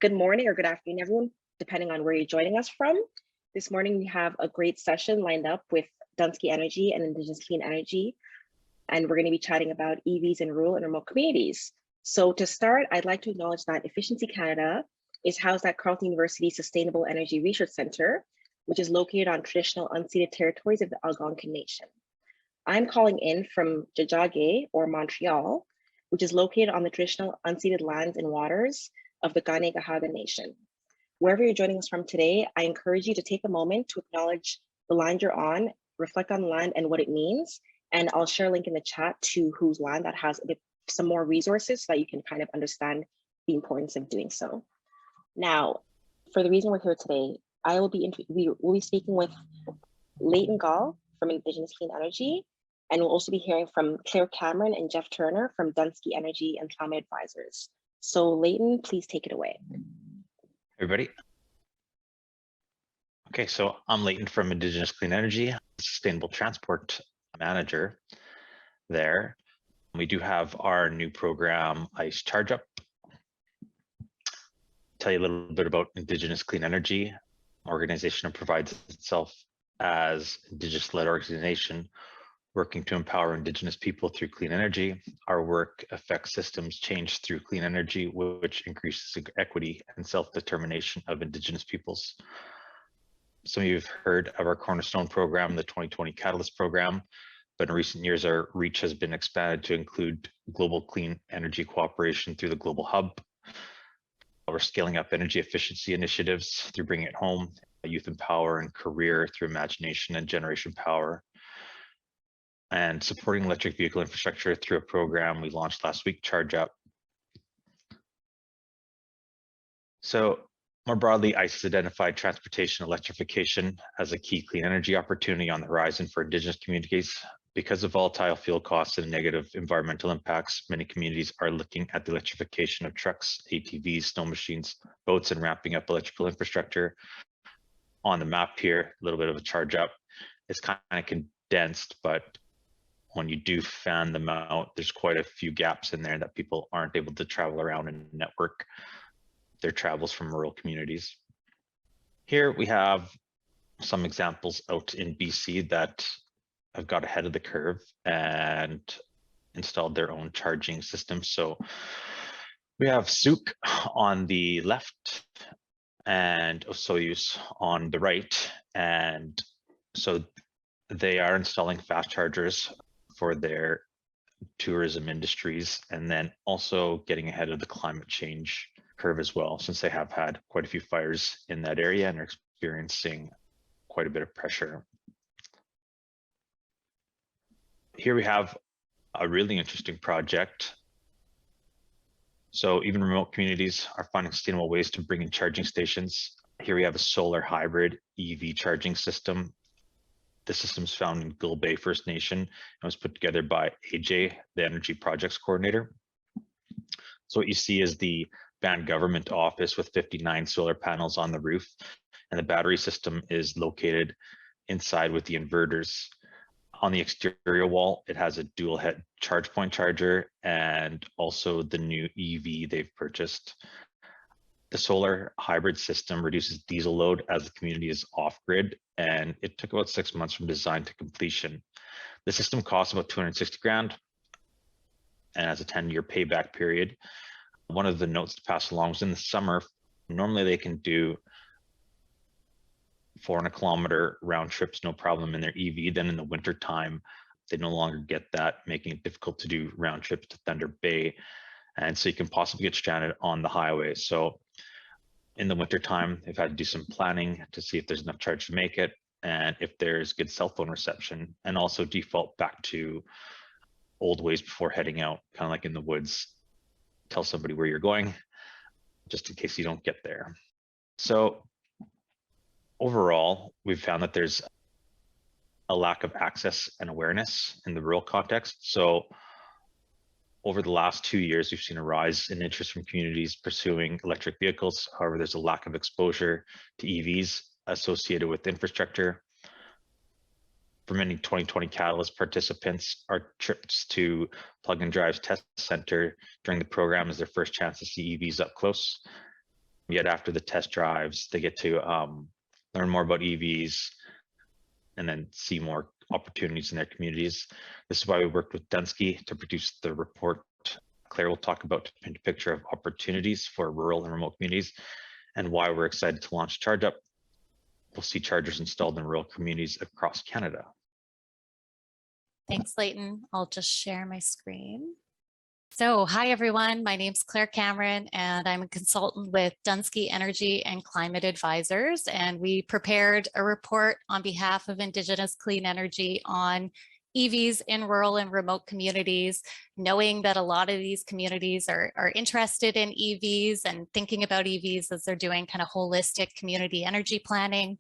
Good morning or good afternoon, everyone, depending on where you're joining us from. This morning, we have a great session lined up with Dunsky Energy and Indigenous Clean Energy, and we're going to be chatting about EVs in rural and remote communities. So to start, I'd like to acknowledge that Efficiency Canada is housed at Carleton University Sustainable Energy Research Centre, which is located on traditional unceded territories of the Algonquin Nation. I'm calling in from Tiohtià:ke, or Montreal, which is located on the traditional unceded lands and waters of the Kanien'kehá:ka Nation. Wherever you're joining us from today, I encourage you to take a moment to acknowledge the land you're on, reflect on the land and what it means, and I'll share a link in the chat to whose land that has some more resources so that you can kind of understand the importance of doing so. Now, for the reason we're here today, we'll be speaking with Leighton Gall from Indigenous Clean Energy, and we'll also be hearing from Claire Cameron and Jeff Turner from Dunsky Energy and Climate Advisors. So Leighton, please take it away. Everybody. Okay, so I'm Leighton from Indigenous Clean Energy, Sustainable Transport Manager there. We do have our new program, ICE Charge Up. Tell you a little bit about Indigenous Clean Energy. Organization provides itself as Indigenous-led organization working to empower Indigenous people through clean energy. Our work affects systems change through clean energy, which increases equity and self-determination of Indigenous peoples. Some of you have heard of our cornerstone program, the 2020 Catalyst program, but in recent years, our reach has been expanded to include global clean energy cooperation through the Global Hub. We're scaling up energy efficiency initiatives through Bring It Home, Youth Empower and Career through Imagination and Generation Power, and supporting electric vehicle infrastructure through a program we launched last week, Charge Up. So more broadly, ICE has identified transportation electrification as a key clean energy opportunity on the horizon for Indigenous communities. Because of volatile fuel costs and negative environmental impacts, many communities are looking at the electrification of trucks, ATVs, snow machines, boats, and ramping up electrical infrastructure. On the map here, a little bit of a charge up. It's kind of condensed, but when you do fan them out, there's quite a few gaps in there that people aren't able to travel around and network their travels from rural communities. Here we have some examples out in BC that have got ahead of the curve and installed their own charging system. So we have Souk on the left and Osoyoos on the right. And so they are installing fast chargers for their tourism industries, and then also getting ahead of the climate change curve as well, since they have had quite a few fires in that area and are experiencing quite a bit of pressure. Here we have a really interesting project. So even remote communities are finding sustainable ways to bring in charging stations. Here we have a solar hybrid EV charging system. The system's found in Gull Bay First Nation and was put together by AJ, the Energy Projects Coordinator. So what you see is the band government office with 59 solar panels on the roof, and the battery system is located inside with the inverters. On the exterior wall, it has a dual head charge point charger and also the new EV they've purchased. The solar hybrid system reduces diesel load as the community is off-grid, and it took about 6 months from design to completion. The system costs about 260 grand and has a 10-year payback period. One of the notes to pass along was in the summer, normally they can do 400 kilometer round trips, no problem in their EV. Then in the winter time, they no longer get that, making it difficult to do round trips to Thunder Bay. And so you can possibly get stranded on the highway. So in the winter time, they've had to do some planning to see if there's enough charge to make it and if there's good cell phone reception, and also default back to old ways before heading out, kind of like in the woods. Tell somebody where you're going, just in case you don't get there. So overall, we've found that there's a lack of access and awareness in the rural context. So over the last 2 years, we've seen a rise in interest from communities pursuing electric vehicles. However, there's a lack of exposure to EVs associated with infrastructure. For many 2020 Catalyst participants, our trips to Plug and Drive's test center during the program is their first chance to see EVs up close. Yet after the test drives, they get to learn more about EVs and then see more opportunities in their communities. This is why we worked with Dunsky to produce the report Claire will talk about to paint a picture of opportunities for rural and remote communities and why we're excited to launch Charge Up. We'll see chargers installed in rural communities across Canada. Thanks, Leighton. I'll just share my screen. So hi, everyone. My name's Claire Cameron, and I'm a consultant with Dunsky Energy and Climate Advisors. And we prepared a report on behalf of Indigenous Clean Energy on EVs in rural and remote communities, knowing that a lot of these communities are interested in EVs and thinking about EVs as they're doing kind of holistic community energy planning.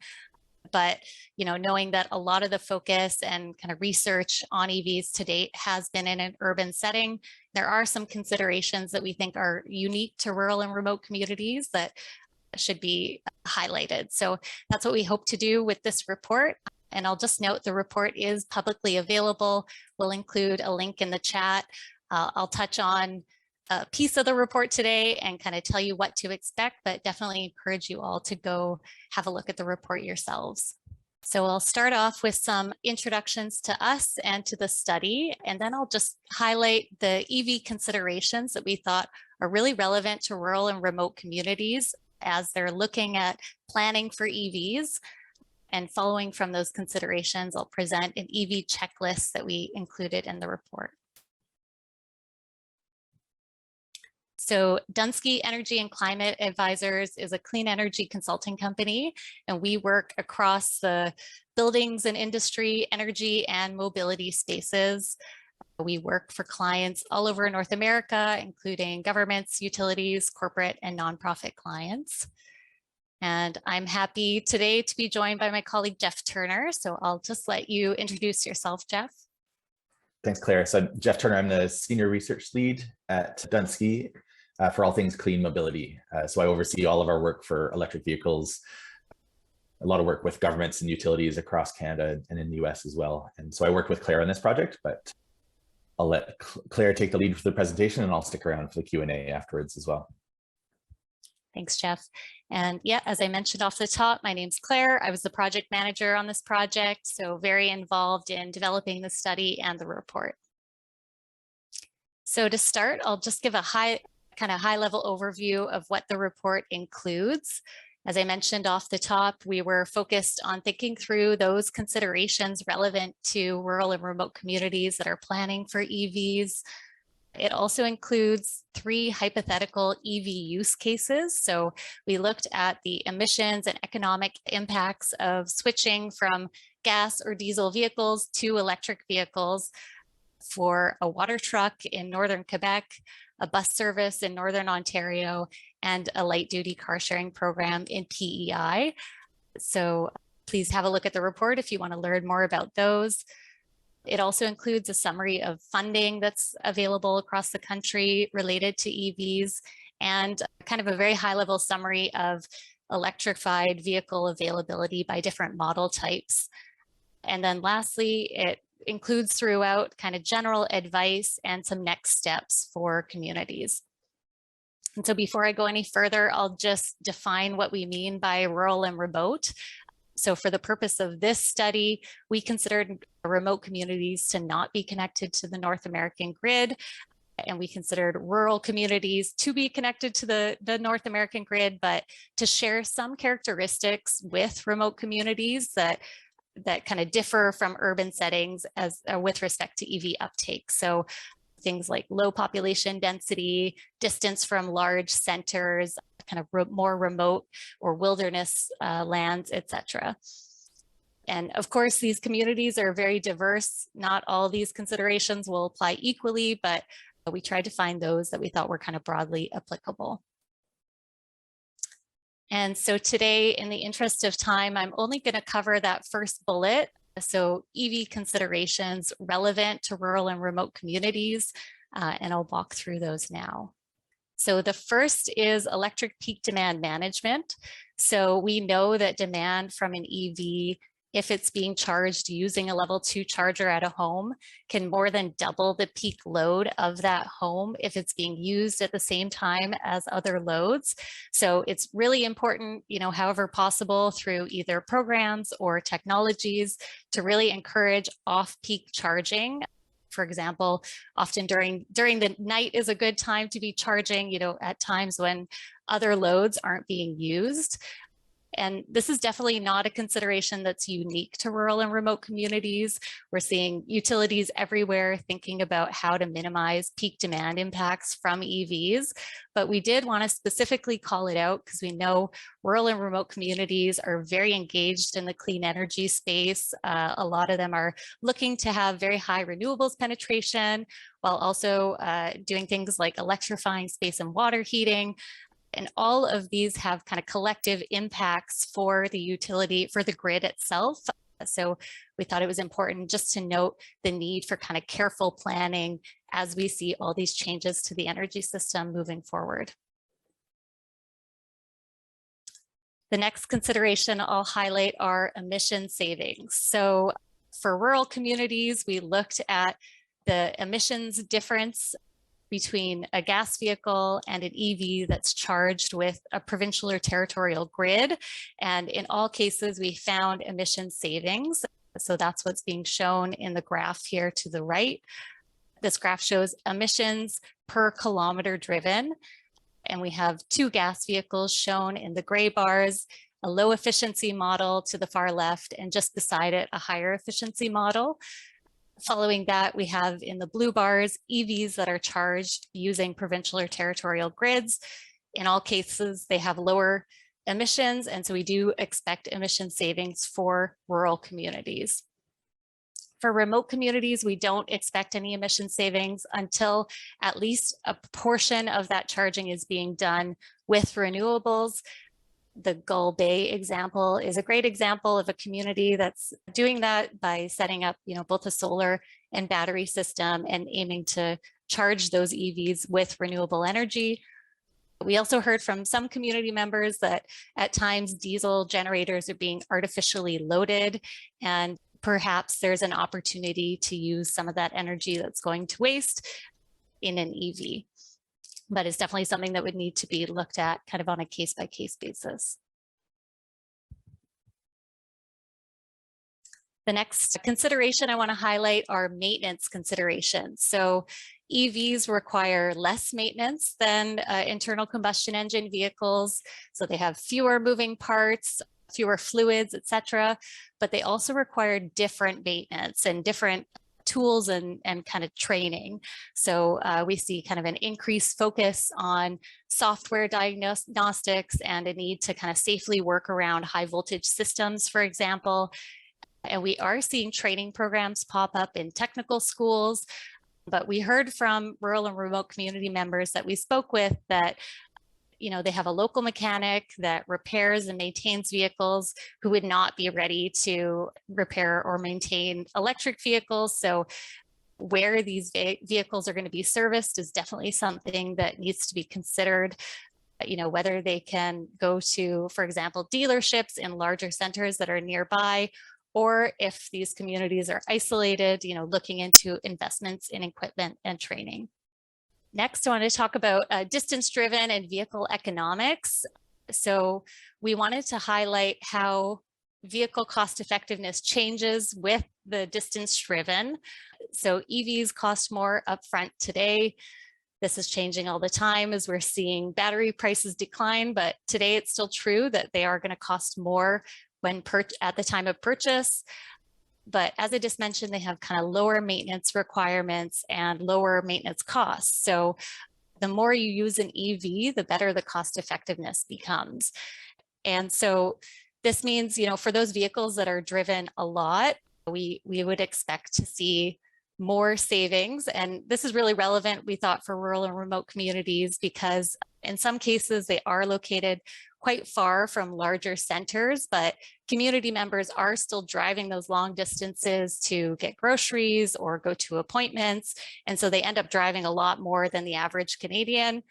But knowing that a lot of the focus and kind of research on EVs to date has been in an urban setting, there are some considerations that we think are unique to rural and remote communities that should be highlighted. So that's what we hope to do with this report. And I'll just note the report is publicly available. We'll include a link in the chat. I'll touch on a piece of the report today and kind of tell you what to expect, but definitely encourage you all to go have a look at the report yourselves. So I'll start off with some introductions to us and to the study, and then I'll just highlight the EV considerations that we thought are really relevant to rural and remote communities as they're looking at planning for EVs. And following from those considerations, I'll present an EV checklist that we included in the report. So Dunsky Energy and Climate Advisors is a clean energy consulting company, and we work across the buildings and industry, energy and mobility spaces. We work for clients all over North America, including governments, utilities, corporate and nonprofit clients. And I'm happy today to be joined by my colleague, Jeff Turner. So I'll just let you introduce yourself, Jeff. Thanks, Claire. So Jeff Turner, I'm the Senior Research Lead at Dunsky for all things clean mobility. So I oversee all of our work for electric vehicles, a lot of work with governments and utilities across Canada and in the US as well. And so I worked with Claire on this project, but I'll let Claire take the lead for the presentation and I'll stick around for the Q&A afterwards as well. Thanks, Jeff. And yeah, as I mentioned off the top, my name's Claire. I was the project manager on this project, so very involved in developing the study and the report. So to start, I'll just give a high level overview of what the report includes. As I mentioned off the top, we were focused on thinking through those considerations relevant to rural and remote communities that are planning for EVs. It also includes 3 hypothetical EV use cases. So we looked at the emissions and economic impacts of switching from gas or diesel vehicles to electric vehicles for a water truck in northern Quebec, a bus service in northern Ontario, and a light duty car sharing program in PEI. So please have a look at the report if you want to learn more about those. It also includes a summary of funding that's available across the country related to EVs and kind of a very high level summary of electrified vehicle availability by different model types. And then lastly, it includes throughout kind of general advice and some next steps for communities. And so before I go any further, I'll just define what we mean by rural and remote. So for the purpose of this study, we considered remote communities to not be connected to the North American grid. And we considered rural communities to be connected to the North American grid, but to share some characteristics with remote communities that kind of differ from urban settings as with respect to EV uptake. So things like low population density, distance from large centers, kind of more remote or wilderness lands, etc. And of course, these communities are very diverse. Not all these considerations will apply equally, but we tried to find those that we thought were kind of broadly applicable. And so today, in the interest of time, I'm only going to cover that first bullet. So EV considerations relevant to rural and remote communities, and I'll walk through those now. So the first is electric peak demand management. So we know that demand from an EV if it's being charged using a level 2 charger at a home, can more than double the peak load of that home if it's being used at the same time as other loads. So it's really important, however possible, through either programs or technologies to really encourage off-peak charging. For example, often during the night is a good time to be charging, at times when other loads aren't being used. And this is definitely not a consideration that's unique to rural and remote communities. We're seeing utilities everywhere thinking about how to minimize peak demand impacts from EVs. But we did want to specifically call it out because we know rural and remote communities are very engaged in the clean energy space. A lot of them are looking to have very high renewables penetration while also doing things like electrifying space and water heating. And all of these have kind of collective impacts for the utility, for the grid itself. So we thought it was important just to note the need for kind of careful planning as we see all these changes to the energy system moving forward. The next consideration I'll highlight are emission savings. So for rural communities, we looked at the emissions difference between a gas vehicle and an EV that's charged with a provincial or territorial grid. And in all cases, we found emission savings. So that's what's being shown in the graph here to the right. This graph shows emissions per kilometer driven. And we have two gas vehicles shown in the gray bars, a low efficiency model to the far left, and just beside it, a higher efficiency model. Following that, we have in the blue bars, EVs that are charged using provincial or territorial grids. In all cases, they have lower emissions, and so we do expect emission savings for rural communities. For remote communities, we don't expect any emission savings until at least a portion of that charging is being done with renewables. The Gull Bay example is a great example of a community that's doing that by setting up, both a solar and battery system and aiming to charge those EVs with renewable energy. We also heard from some community members that at times diesel generators are being artificially loaded, and perhaps there's an opportunity to use some of that energy that's going to waste in an EV. But it's definitely something that would need to be looked at kind of on a case-by-case basis. The next consideration I want to highlight are maintenance considerations. So EVs require less maintenance than internal combustion engine vehicles. So they have fewer moving parts, fewer fluids, etc. But they also require different maintenance and different tools and kind of training. So we see kind of an increased focus on software diagnostics and a need to kind of safely work around high voltage systems, for example. And we are seeing training programs pop up in technical schools, but we heard from rural and remote community members that we spoke with that they have a local mechanic that repairs and maintains vehicles who would not be ready to repair or maintain electric vehicles. So where these vehicles are going to be serviced is definitely something that needs to be considered. Whether they can go to, for example, dealerships in larger centers that are nearby, or if these communities are isolated, looking into investments in equipment and training. Next, I want to talk about distance-driven and vehicle economics. So we wanted to highlight how vehicle cost effectiveness changes with the distance-driven. So EVs cost more upfront today. This is changing all the time as we're seeing battery prices decline, but today it's still true that they are going to cost more at the time of purchase. But as I just mentioned, they have kind of lower maintenance requirements and lower maintenance costs. So the more you use an EV, the better the cost effectiveness becomes. And so this means, for those vehicles that are driven a lot, we would expect to see more savings. And this is really relevant, we thought, for rural and remote communities, because in some cases they are located quite far from larger centers, but community members are still driving those long distances to get groceries or go to appointments. And so they end up driving a lot more than the average Canadian.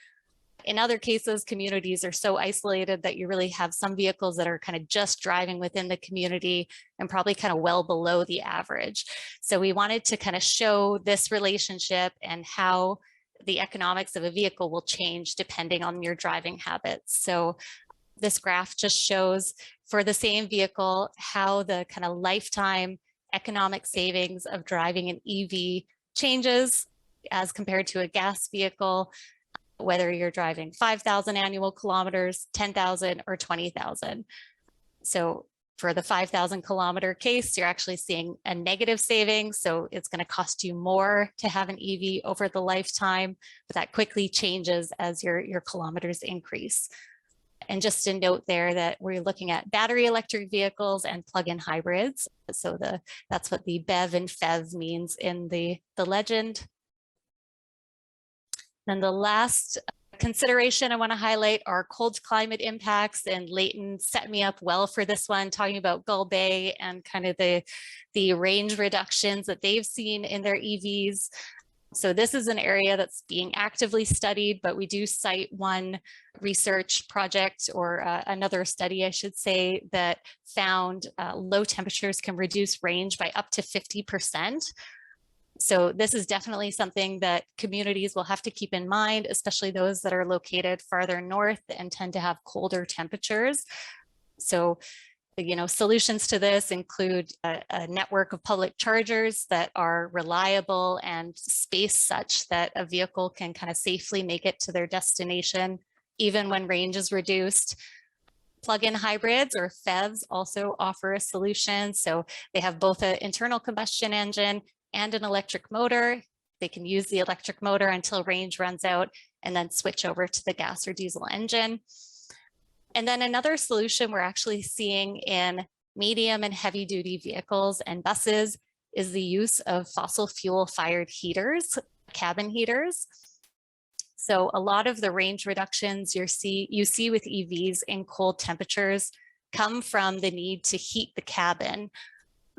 In other cases, communities are so isolated that you really have some vehicles that are kind of just driving within the community and probably kind of well below the average. So we wanted to kind of show this relationship and how the economics of a vehicle will change depending on your driving habits. So this graph just shows for the same vehicle how the kind of lifetime economic savings of driving an EV changes as compared to a gas vehicle, whether you're driving 5,000 annual kilometers, 10,000 or 20,000. So for the 5,000 kilometer case, you're actually seeing a negative savings. So it's going to cost you more to have an EV over the lifetime, but that quickly changes as your kilometers increase. And just to note there that we're looking at battery electric vehicles and plug-in hybrids. So that's what the BEV and FEV means in the legend. Then the last consideration I want to highlight are cold climate impacts, and Leighton set me up well for this one, talking about Gull Bay and kind of the range reductions that they've seen in their EVs. So this is an area that's being actively studied, but we do cite one research project or another study, I should say, that found low temperatures can reduce range by up to 50%. So this is definitely something that communities will have to keep in mind, especially those that are located farther north and tend to have colder temperatures. So, you know, solutions to this include a network of public chargers that are reliable and spaced such that a vehicle can kind of safely make it to their destination, even when range is reduced. Plug-in hybrids or FEVs also offer a solution. So they have both an internal combustion engine and an electric motor. They can use the electric motor until range runs out and then switch over to the gas or diesel engine. And then another solution we're actually seeing in medium and heavy duty vehicles and buses is the use of fossil fuel fired heaters, cabin heaters. So a lot of the range reductions you see with EVs in cold temperatures come from the need to heat the cabin.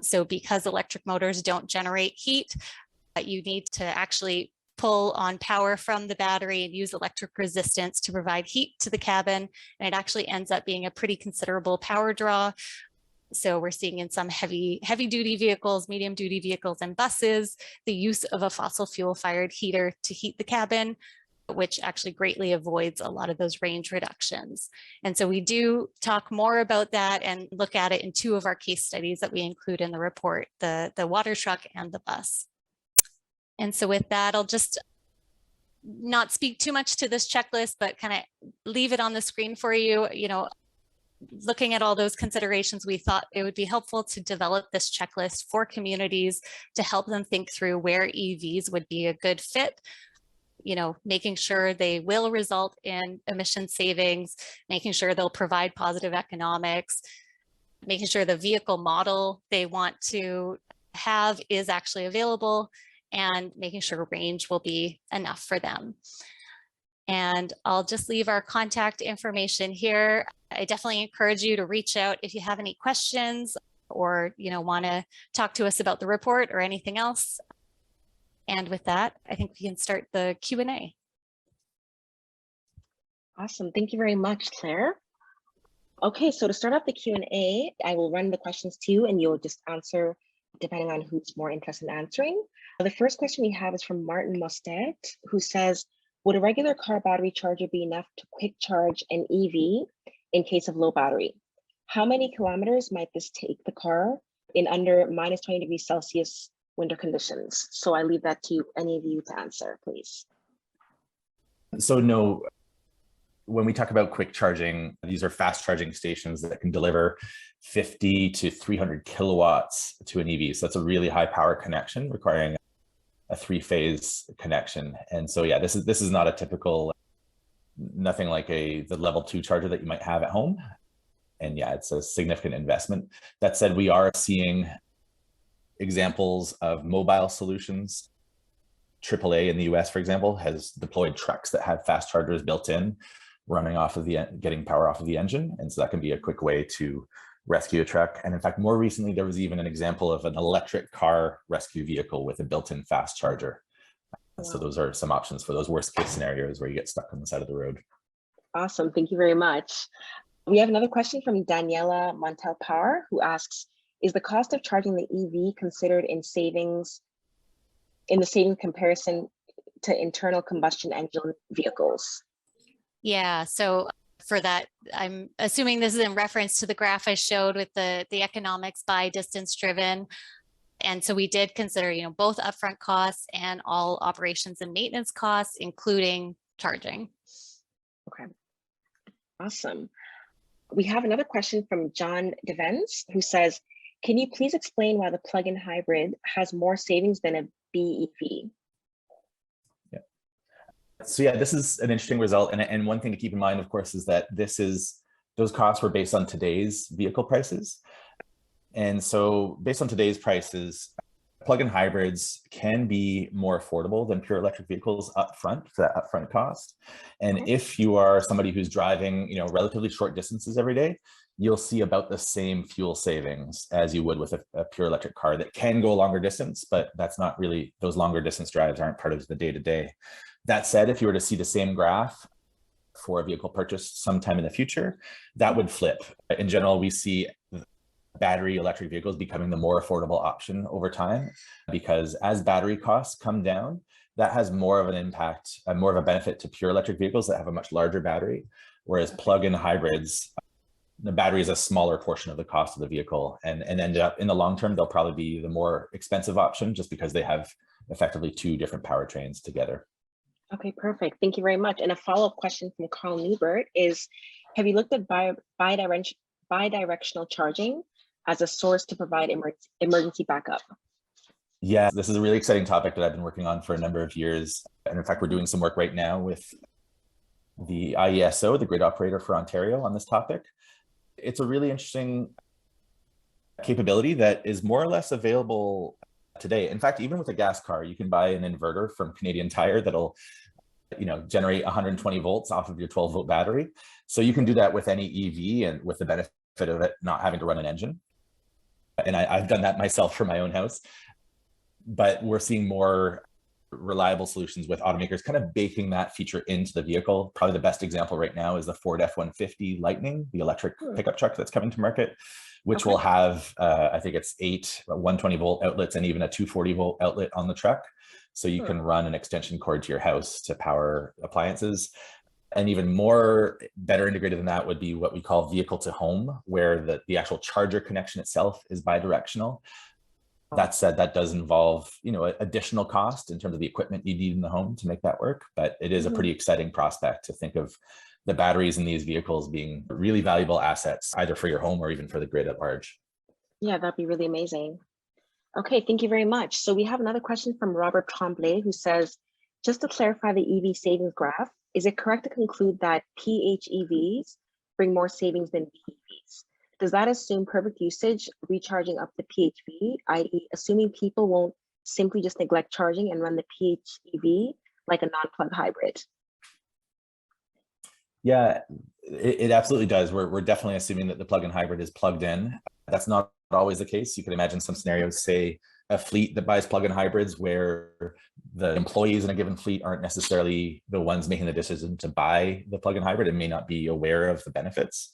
So because electric motors don't generate heat, you need to actually pull on power from the battery and use electric resistance to provide heat to the cabin. And it actually ends up being a pretty considerable power draw. So we're seeing in some heavy duty vehicles, medium duty vehicles and buses, the use of a fossil fuel fired heater to heat the cabin, which actually greatly avoids a lot of those range reductions. And so we do talk more about that and look at it in two of our case studies that we include in the report, the water truck and the bus. And so with that, I'll just not speak too much to this checklist, but kind of leave it on the screen for you. You know, looking at all those considerations, we thought it would be helpful to develop this checklist for communities to help them think through where EVs would be a good fit. You know, making sure they will result in emission savings, making sure they'll provide positive economics, making sure the vehicle model they want to have is actually available, and making sure range will be enough for them. And I'll just leave our contact information here. I definitely encourage you to reach out if you have any questions or, you know, want to talk to us about the report or anything else. And with that, I think we can start the Q&A. Awesome. Thank you very much, Claire. Okay, so to start off the Q&A, I will run the questions to you and you'll just answer depending on who's more interested in answering. The first question we have is from Martin Mostet, who says, would a regular car battery charger be enough to quick charge an EV in case of low battery? How many kilometers might this take the car in under minus 20 degrees Celsius winter conditions? So I leave that to any of you to answer, please. So no, when we talk about quick charging, these are fast charging stations that can deliver 50 to 300 kilowatts to an EV. So that's a really high power connection requiring a 3-phase connection. And so yeah, this is not a typical, nothing like the level 2 charger that you might have at home. And yeah, it's a significant investment. That said, we are seeing examples of mobile solutions. AAA in the US, for example, has deployed trucks that have fast chargers built in, running off of getting power off of the engine. And so that can be a quick way to rescue a truck. And in fact, more recently, there was even an example of an electric car rescue vehicle with a built-in fast charger. Wow. So those are some options for those worst case scenarios where you get stuck on the side of the road. Awesome, thank you very much. We have another question from Daniela Montel-Power, who asks, is the cost of charging the EV considered in the savings comparison to internal combustion engine vehicles? Yeah, so for that, I'm assuming this is in reference to the graph I showed with the economics by distance driven. And so we did consider, both upfront costs and all operations and maintenance costs, including charging. Okay, awesome. We have another question from John Devens, who says, can you please explain why the plug-in hybrid has more savings than a BEV? Yeah. So yeah, this is an interesting result. And one thing to keep in mind, of course, is that those costs were based on today's vehicle prices. And so based on today's prices, plug-in hybrids can be more affordable than pure electric vehicles upfront, for that upfront cost. And if you are somebody who's driving, relatively short distances every day, you'll see about the same fuel savings as you would with a pure electric car that can go a longer distance, but that's not really, those longer distance drives aren't part of the day-to-day. That said, if you were to see the same graph for a vehicle purchased sometime in the future, that would flip. In general, we see battery electric vehicles becoming the more affordable option over time, because as battery costs come down, that has more of an impact, more of a benefit to pure electric vehicles that have a much larger battery, whereas plug-in hybrids, the battery is a smaller portion of the cost of the vehicle, and end up in the long term, they'll probably be the more expensive option just because they have effectively two different powertrains together. Okay, perfect. Thank you very much. And a follow-up question from Carl Newbert is, have you looked at bidirectional charging as a source to provide emergency backup? Yeah, this is a really exciting topic that I've been working on for a number of years. And in fact, we're doing some work right now with the IESO, the grid operator for Ontario, on this topic. It's a really interesting capability that is more or less available today. In fact, even with a gas car, you can buy an inverter from Canadian Tire that'll generate 120 volts off of your 12-volt battery. So you can do that with any EV, and with the benefit of it not having to run an engine. And I've done that myself for my own house. But we're seeing more reliable solutions with automakers kind of baking that feature into the vehicle. Probably the best example right now is the Ford F-150 Lightning, the electric pickup truck that's coming to market, which will have, I think it's 8 120-volt outlets and even a 240-volt outlet on the truck. So you can run an extension cord to your house to power appliances. And even more better integrated than that would be what we call vehicle to home, where the actual charger connection itself is bidirectional. That said, that does involve, additional cost in terms of the equipment you need in the home to make that work. But it is a pretty exciting prospect to think of the batteries in these vehicles being really valuable assets, either for your home or even for the grid at large. Yeah, that'd be really amazing. Okay, thank you very much. So we have another question from Robert Tremblay, who says, just to clarify the EV savings graph, is it correct to conclude that PHEVs bring more savings than BEVs? Does that assume perfect usage, recharging up the PHEV, i.e. assuming people won't simply just neglect charging and run the PHEV like a non-plug hybrid? Yeah, it absolutely does. We're definitely assuming that the plug-in hybrid is plugged in. That's not always the case. You can imagine some scenarios, say a fleet that buys plug-in hybrids where the employees in a given fleet aren't necessarily the ones making the decision to buy the plug-in hybrid and may not be aware of the benefits.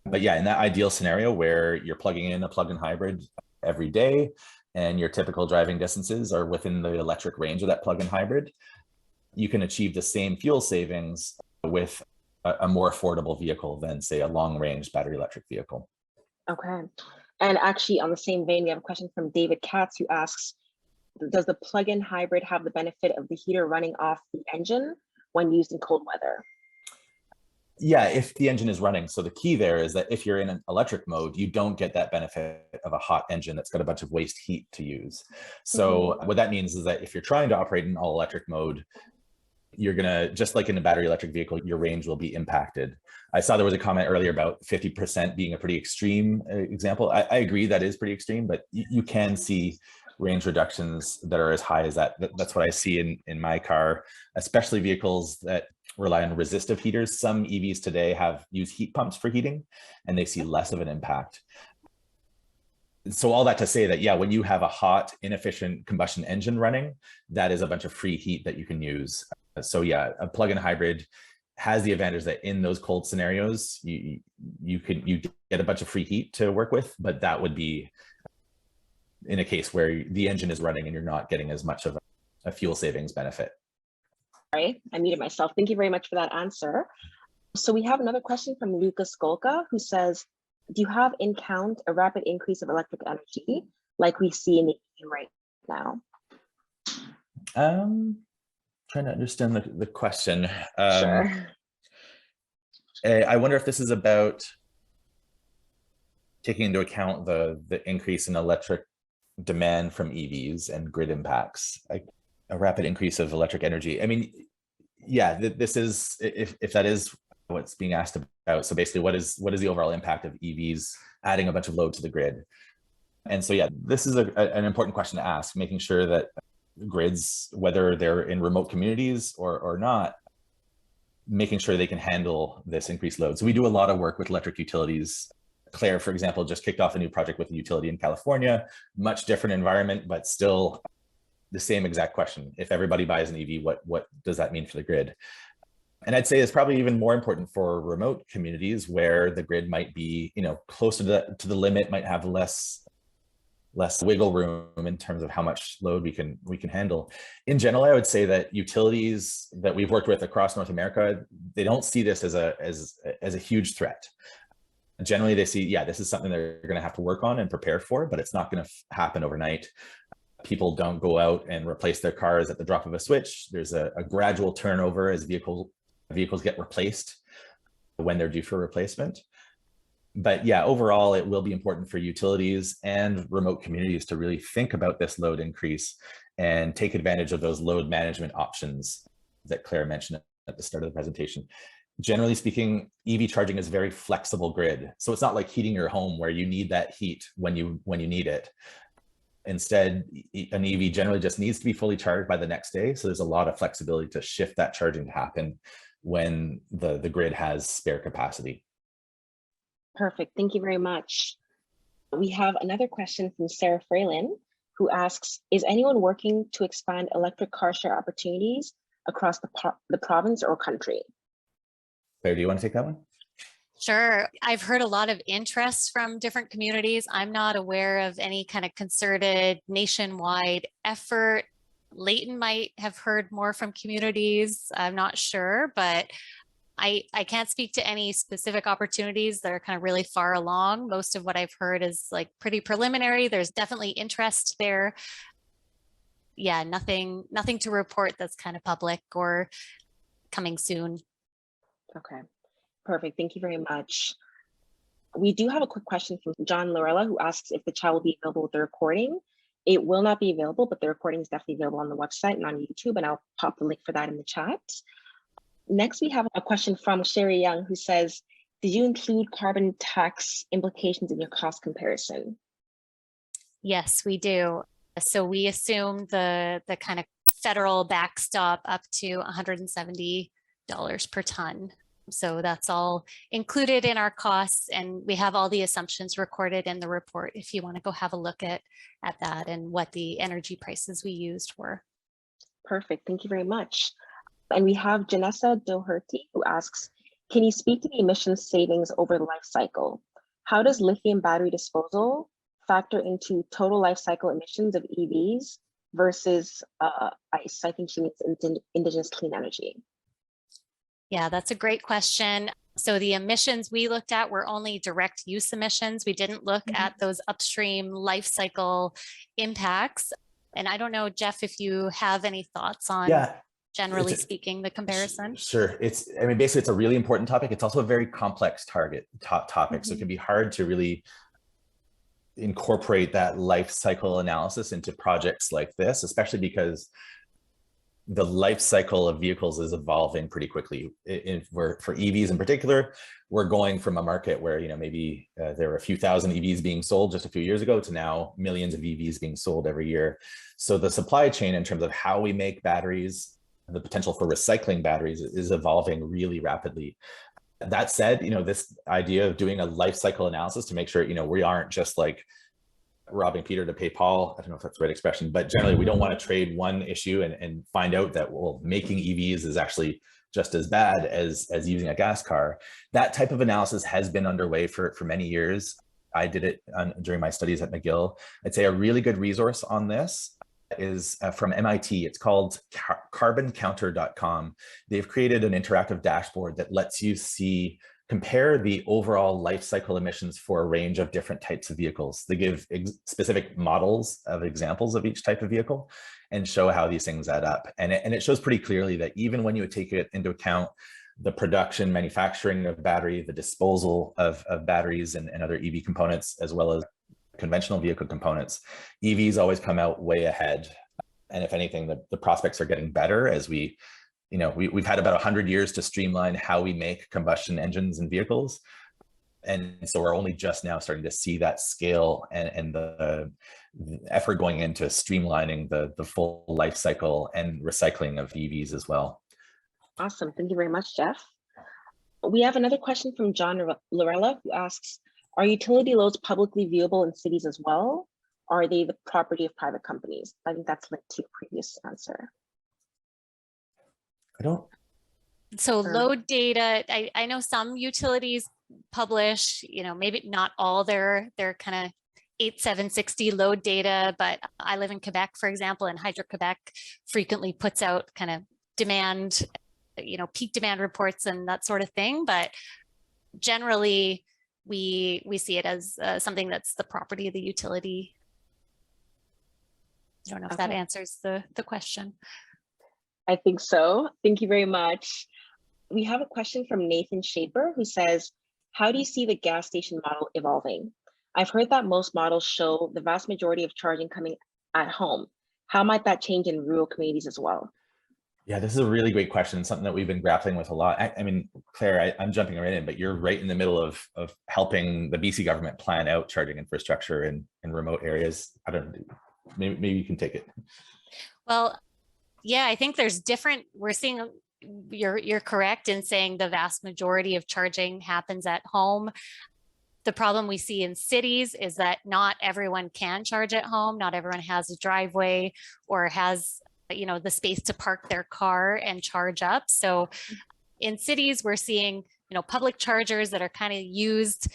But yeah, in that ideal scenario where you're plugging in a plug-in hybrid every day and your typical driving distances are within the electric range of that plug-in hybrid, you can achieve the same fuel savings with a more affordable vehicle than, say, a long-range battery electric vehicle. Okay. And actually, on the same vein, we have a question from David Katz, who asks, does the plug-in hybrid have the benefit of the heater running off the engine when used in cold weather? Yeah, if the engine is running. So the key there is that if you're in an electric mode, you don't get that benefit of a hot engine that's got a bunch of waste heat to use. So what that means is that if you're trying to operate in all electric mode, you're gonna, just like in a battery electric vehicle, your range will be impacted. I saw there was a comment earlier about 50% being a pretty extreme example. I agree that is pretty extreme, but you can see range reductions that are as high as that. That's what I see in my car, especially vehicles that rely on resistive heaters. Some EVs today use heat pumps for heating, and they see less of an impact. So all that to say that, yeah, when you have a hot, inefficient combustion engine running, that is a bunch of free heat that you can use. So yeah, a plug-in hybrid has the advantage that in those cold scenarios, you get a bunch of free heat to work with, but that would be in a case where the engine is running and you're not getting as much of a fuel savings benefit. Sorry, I muted myself. Thank you very much for that answer. So we have another question from Lucas Golka, who says, do you have in count a rapid increase of electric energy like we see in the EU right now? Trying to understand the question. Sure. I wonder if this is about taking into account the increase in electric demand from EVs and grid impacts, a rapid increase of electric energy. I mean, yeah, this is, if that is what's being asked about. So basically, what is the overall impact of EVs adding a bunch of load to the grid? And so, yeah, this is an important question to ask, making sure that grids, whether they're in remote communities or not, making sure they can handle this increased load. So we do a lot of work with electric utilities. Claire, for example, just kicked off a new project with a utility in California, much different environment, but still the same exact question. If everybody buys an EV, what does that mean for the grid? And I'd say it's probably even more important for remote communities where the grid might be, closer to the limit, might have less wiggle room in terms of how much load we can handle. In general, I would say that utilities that we've worked with across North America, they don't see this as a huge threat. Generally, they see, yeah, this is something they're going to have to work on and prepare for, but it's not going to happen overnight. People don't go out and replace their cars at the drop of a switch. There's a gradual turnover as vehicles get replaced when they're due for replacement. But yeah, overall, it will be important for utilities and remote communities to really think about this load increase and take advantage of those load management options that Claire mentioned at the start of the presentation. Generally speaking, EV charging is a very flexible grid. So it's not like heating your home where you need that heat when you need it. Instead, an EV generally just needs to be fully charged by the next day. So there's a lot of flexibility to shift that charging to happen when the grid has spare capacity. Perfect. Thank you very much. We have another question from Sarah Fralin, who asks, is anyone working to expand electric car share opportunities across the province or country? Claire, do you want to take that one? Sure. I've heard a lot of interest from different communities. I'm not aware of any kind of concerted nationwide effort. Leighton might have heard more from communities. I'm not sure, but I can't speak to any specific opportunities that are kind of really far along. Most of what I've heard is like pretty preliminary. There's definitely interest there. Yeah, nothing to report that's kind of public or coming soon. Okay, perfect. Thank you very much. We do have a quick question from John Lorella, who asks if the chat will be available with the recording. It will not be available, but the recording is definitely available on the website and on YouTube, and I'll pop the link for that in the chat. Next, we have a question from Sherry Young, who says, did you include carbon tax implications in your cost comparison? Yes, we do. So we assume the kind of federal backstop up to $170 per ton. So that's all included in our costs, and we have all the assumptions recorded in the report if you want to go have a look at that and what the energy prices we used were. Perfect. Thank you very much. And we have Janessa Doherty, who asks, can you speak to the emission savings over the life cycle? How does lithium battery disposal factor into total life cycle emissions of EVs versus ICE? I think she means Indigenous Clean Energy. Yeah, that's a great question. So the emissions we looked at were only direct use emissions. We didn't look at those upstream life cycle impacts. And I don't know, Jeff, if you have any thoughts on generally speaking, the comparison? Sure. Basically, it's a really important topic. It's also a very complex topic. So it can be hard to really incorporate that life cycle analysis into projects like this, especially because the life cycle of vehicles is evolving pretty quickly. For EVs in particular, we're going from a market where maybe there were a few thousand EVs being sold just a few years ago to now millions of EVs being sold every year. So the supply chain in terms of how we make batteries, the potential for recycling batteries is evolving really rapidly. That said, this idea of doing a life cycle analysis to make sure, we aren't just like robbing Peter to pay Paul. I don't know if that's the right expression, but generally we don't want to trade one issue and find out that, well, making EVs is actually just as bad as using a gas car. That type of analysis has been underway for many years. I did it during my studies at McGill. I'd say a really good resource on this is from MIT. It's called carboncounter.com. They've created an interactive dashboard that lets you compare the overall life cycle emissions for a range of different types of vehicles. They give specific models of examples of each type of vehicle and show how these things add up. And it shows pretty clearly that even when you take it into account the production, manufacturing of battery, the disposal of batteries and other EV components, as well as conventional vehicle components, EVs always come out way ahead. And if anything, the prospects are getting better as we've had about 100 years to streamline how we make combustion engines and vehicles. And so we're only just now starting to see that scale and the effort going into streamlining the full life cycle and recycling of EVs as well. Awesome. Thank you very much, Jeff. We have another question from John Lorella, who asks, are utility loads publicly viewable in cities as well? Or are they the property of private companies? I think that's linked to the previous answer. So load data, I know some utilities publish, maybe not all their kind of 8760 load data, but I live in Quebec, for example, and Hydro-Quebec frequently puts out kind of demand, peak demand reports and that sort of thing. But generally, we see it as something that's the property of the utility. I don't know if that answers the question. I think so. Thank you very much. We have a question from Nathan Shaper, who says, how do you see the gas station model evolving? I've heard that most models show the vast majority of charging coming at home. How might that change in rural communities as well? Yeah, this is a really great question, something that we've been grappling with a lot. I mean, Claire, I'm jumping right in, but you're right in the middle of helping the BC government plan out charging infrastructure in remote areas. I don't know, maybe you can take it. Well, yeah, I think there's we're seeing, you're correct in saying the vast majority of charging happens at home. The problem we see in cities is that not everyone can charge at home. Not everyone has a driveway or has the space to park their car and charge up. So in cities, we're seeing, public chargers that are kind of used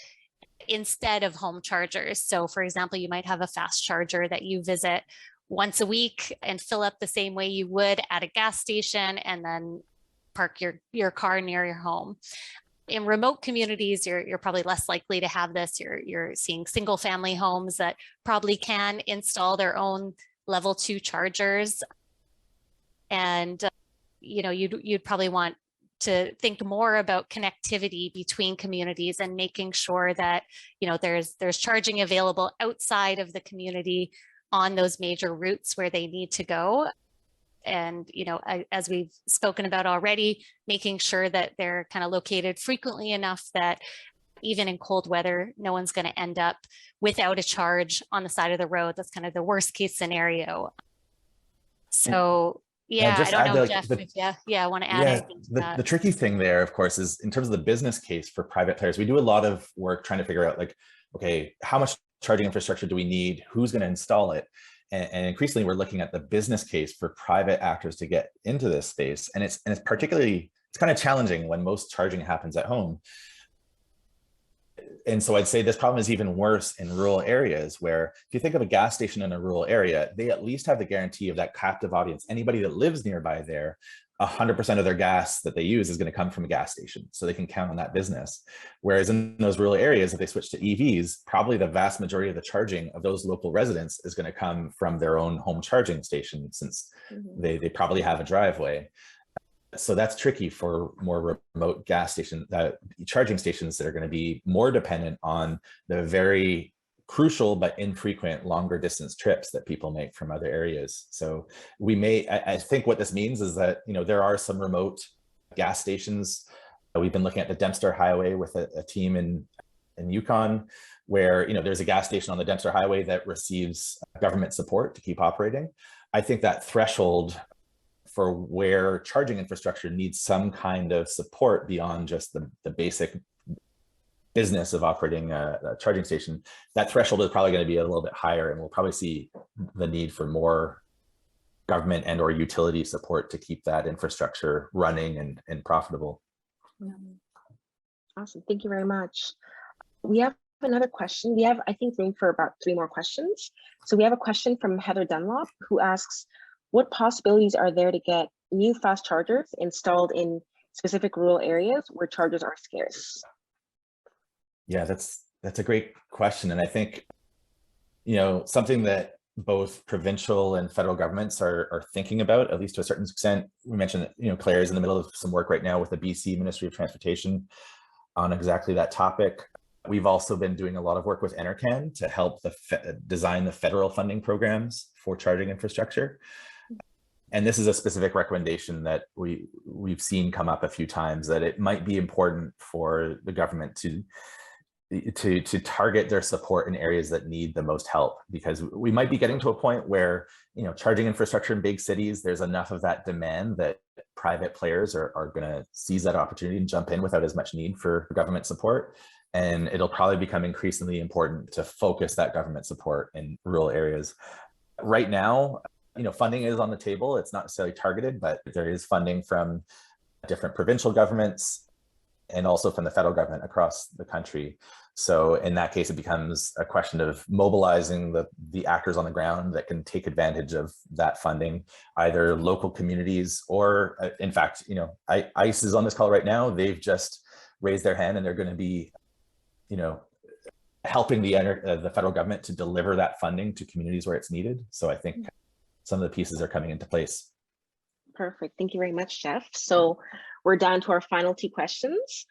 instead of home chargers. So for example, you might have a fast charger that you visit once a week and fill up the same way you would at a gas station and then park your car near your home. In remote communities, you're probably less likely to have this. You're seeing single family homes that probably can install their own level 2 chargers. And you'd probably want to think more about connectivity between communities and making sure that there's charging available outside of the community on those major routes where they need to go. And as we've spoken about already, making sure that they're kind of located frequently enough that even in cold weather, no one's going to end up without a charge on the side of the road. That's kind of the worst case scenario. So yeah, I don't know, Jeff, I want to add anything to that. The tricky thing there, of course, is in terms of the business case for private players. We do a lot of work trying to figure out, like, okay, how much charging infrastructure do we need? Who's going to install it? And increasingly, we're looking at the business case for private actors to get into this space. And it's kind of challenging when most charging happens at home. And so I'd say this problem is even worse in rural areas, where if you think of a gas station in a rural area, they at least have the guarantee of that captive audience. Anybody that lives nearby there, 100% of their gas that they use is going to come from a gas station. So they can count on that business. Whereas in those rural areas, if they switch to EVs, probably the vast majority of the charging of those local residents is going to come from their own home charging station, since they probably have a driveway. So that's tricky for more remote gas station charging stations that are going to be more dependent on the very crucial but infrequent longer distance trips that people make from other areas. So I think what this means is that, there are some remote gas stations. We've been looking at the Dempster Highway with a team in Yukon, where, there's a gas station on the Dempster Highway that receives government support to keep operating. I think that threshold for where charging infrastructure needs some kind of support beyond just the basic business of operating a charging station, that threshold is probably going to be a little bit higher, and we'll probably see the need for more government and or utility support to keep that infrastructure running and profitable. Awesome, thank you very much. We have another question. We have, I think, room for about 3 more questions. So we have a question from Heather Dunlop, who asks, what possibilities are there to get new fast chargers installed in specific rural areas where chargers are scarce? Yeah, that's a great question. And I think, something that both provincial and federal governments are thinking about, at least to a certain extent. We mentioned that, Claire is in the middle of some work right now with the BC Ministry of Transportation on exactly that topic. We've also been doing a lot of work with NRCan to help design the federal funding programs for charging infrastructure. And this is a specific recommendation that we've seen come up a few times, that it might be important for the government to target their support in areas that need the most help, because we might be getting to a point where, charging infrastructure in big cities, there's enough of that demand that private players are going to seize that opportunity and jump in without as much need for government support. And it'll probably become increasingly important to focus that government support in rural areas. Right now, funding is on the table. It's not necessarily targeted, but there is funding from different provincial governments and also from the federal government across the country. So in that case, it becomes a question of mobilizing the actors on the ground that can take advantage of that funding, either local communities or, in fact, ICE is on this call right now. They've just raised their hand and they're going to be, helping the federal government to deliver that funding to communities where it's needed. So I think some of the pieces are coming into place. Perfect. Thank you very much, Jeff. So we're down to our final 2 questions.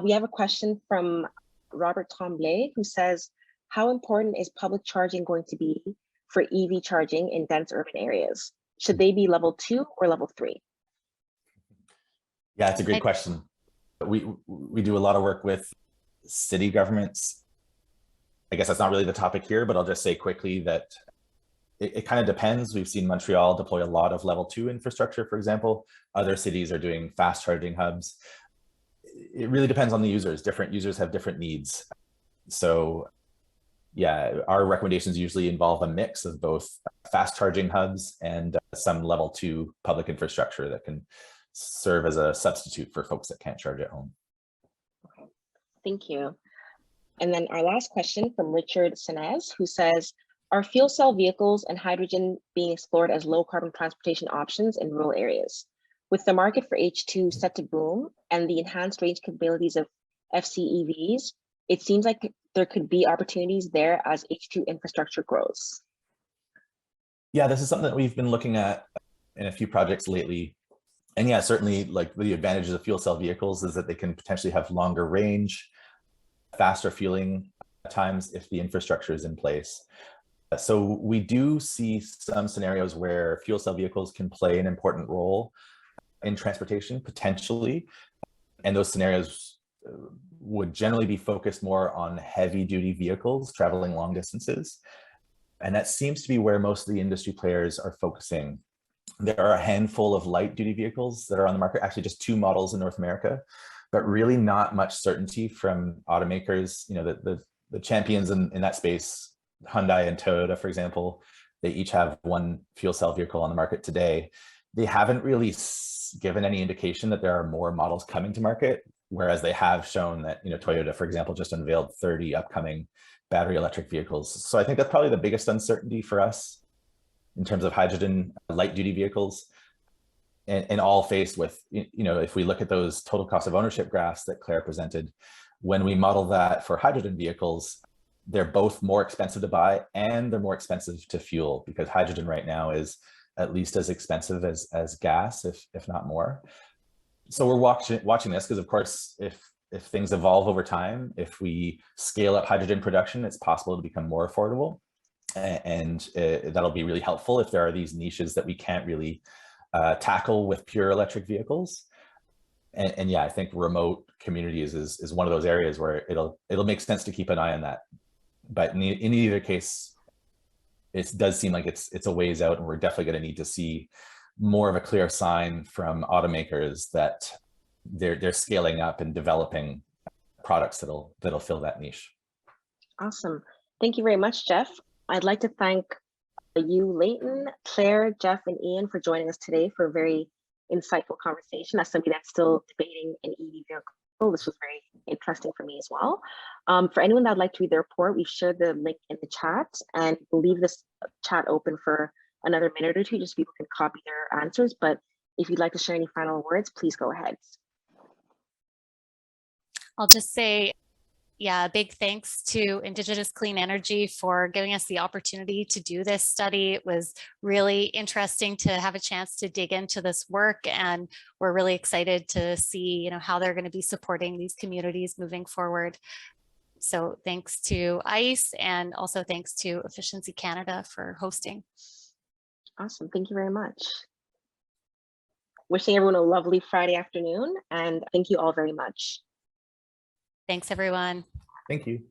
We have a question from Robert Tremblay, who says, how important is public charging going to be for EV charging in dense urban areas? Should they be level 2 or level 3? Yeah, it's a great question. We do a lot of work with city governments. I guess that's not really the topic here, but I'll just say quickly that it kind of depends. We've seen Montreal deploy a lot of level 2 infrastructure, for example. Other cities are doing fast charging hubs. It really depends on the users. Different users have different needs. So yeah, our recommendations usually involve a mix of both fast charging hubs and some level 2 public infrastructure that can serve as a substitute for folks that can't charge at home. Okay, thank you. And then our last question from Richard Senez, who says, are fuel cell vehicles and hydrogen being explored as low carbon transportation options in rural areas? With the market for H2 set to boom and the enhanced range capabilities of FCEVs, it seems like there could be opportunities there as H2 infrastructure grows. Yeah, this is something that we've been looking at in a few projects lately. And yeah, certainly like the advantages of fuel cell vehicles is that they can potentially have longer range, faster fueling times if the infrastructure is in place. So we do see some scenarios where fuel cell vehicles can play an important role in transportation, potentially. And those scenarios would generally be focused more on heavy duty vehicles traveling long distances. And that seems to be where most of the industry players are focusing. There are a handful of light duty vehicles that are on the market, actually just 2 models in North America, but really not much certainty from automakers. The champions in that space, Hyundai and Toyota, for example, they each have 1 fuel cell vehicle on the market today. They haven't really given any indication that there are more models coming to market, whereas they have shown that, Toyota, for example, just unveiled 30 upcoming battery electric vehicles. So I think that's probably the biggest uncertainty for us in terms of hydrogen light duty vehicles, and all faced with, if we look at those total cost of ownership graphs that Claire presented, when we model that for hydrogen vehicles, they're both more expensive to buy and they're more expensive to fuel, because hydrogen right now is at least as expensive as gas, if not more. So we're watching this because, of course, if things evolve over time, if we scale up hydrogen production, it's possible to become more affordable. And that'll be really helpful if there are these niches that we can't really tackle with pure electric vehicles. And yeah, I think remote communities is one of those areas where it'll make sense to keep an eye on that. But in either case, it does seem like it's a ways out, and we're definitely going to need to see more of a clear sign from automakers that they're scaling up and developing products that'll fill that niche. Awesome. Thank you very much, Jeff. I'd like to thank you, Leighton, Claire, Jeff, and Ian for joining us today for a very insightful conversation. As somebody that's still debating an EV vehicle, this was very interesting for me as well. For anyone that would like to read the report, we've shared the link in the chat, and we'll leave this chat open for another minute or two, just so people can copy their answers. But if you'd like to share any final words, please go ahead. I'll just say, yeah, big thanks to Indigenous Clean Energy for giving us the opportunity to do this study. It was really interesting to have a chance to dig into this work, and we're really excited to see, how they're going to be supporting these communities moving forward. So thanks to ICE, and also thanks to Efficiency Canada for hosting. Awesome, thank you very much. Wishing everyone a lovely Friday afternoon, and thank you all very much. Thanks, everyone. Thank you.